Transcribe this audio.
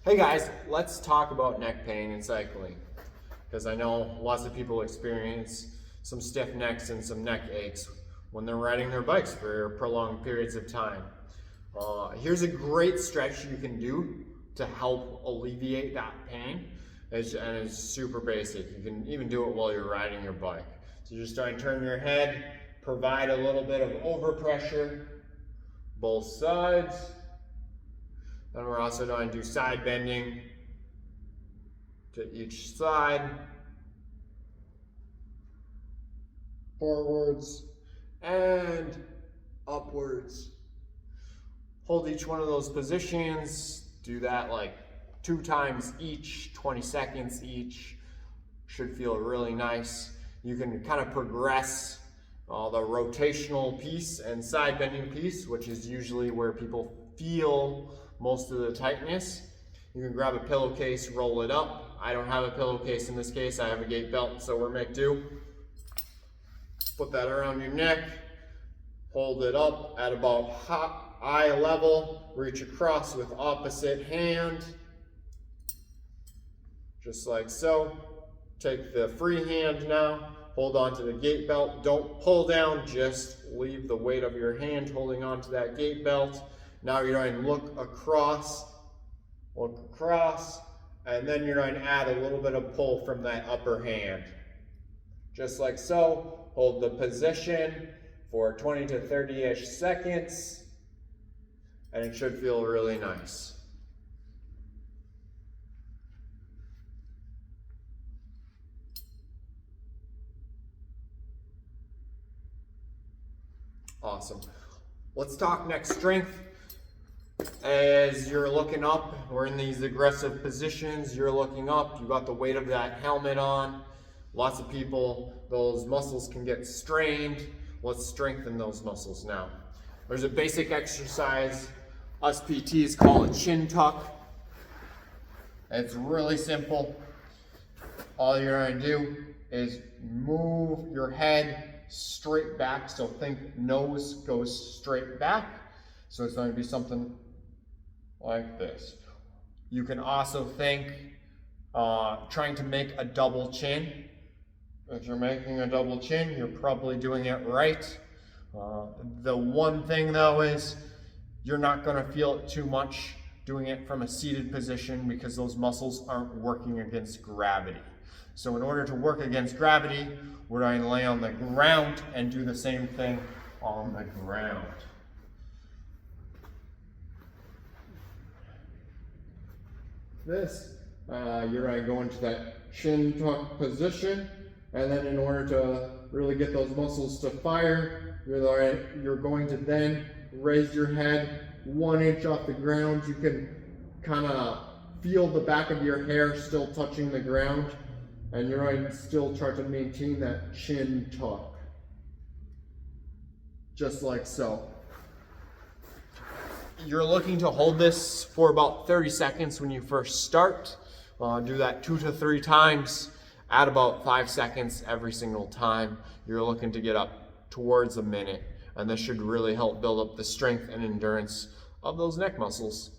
Hey guys, let's talk about neck pain in cycling, because I know lots of people experience some stiff necks and some neck aches when they're riding their bikes for prolonged periods of time. Here's a great stretch you can do to help alleviate that pain, and it's super basic. You can even do it while you're riding your bike. So you're just trying to turn your head, provide a little bit of overpressure, both sides. Then we're also going to do side bending to each side, forwards and upwards. Hold each one of those positions. Do that like 2 times each, 20 seconds each. Should feel really nice. You can kind of progress the rotational piece and side bending piece, which is usually where people feel most of the tightness. You can grab a pillowcase, roll it up. I don't have a pillowcase in this case, I have a gait belt, so we're make do. Put that around your neck, hold it up at about eye level, reach across with opposite hand, just like so. Take the free hand now, hold on to the gait belt, don't pull down, just leave the weight of your hand holding on to that gait belt. Now you're going to look across, and then you're going to add a little bit of pull from that upper hand. Just like so. Hold the position for 20 to 30-ish seconds, and it should feel really nice. Awesome. Let's talk neck strength. As you're looking up, we're in these aggressive positions, you're looking up, you got the weight of that helmet on. Lots of people, those muscles can get strained. Let's strengthen those muscles now. There's a basic exercise, us PTs call it chin tuck. It's really simple. All you're going to do is move your head straight back, so think nose goes straight back. So it's going to be something like this. You can also think trying to make a double chin. If you're making a double chin, you're probably doing it right. The one thing though is you're not going to feel it too much doing it from a seated position because those muscles aren't working against gravity. So in order to work against gravity, we're going to lay on the ground and do the same thing on the ground. You're going to go into that chin tuck position, and then in order to really get those muscles to fire, you're going to then raise your head 1 inch off the ground. You can kind of feel the back of your hair still touching the ground, and you're going to still try to maintain that chin tuck, just like so. You're looking to hold this for about 30 seconds when you first start. Do that 2 to 3 times at about 5 seconds every single time. You're looking to get up towards a minute, and this should really help build up the strength and endurance of those neck muscles.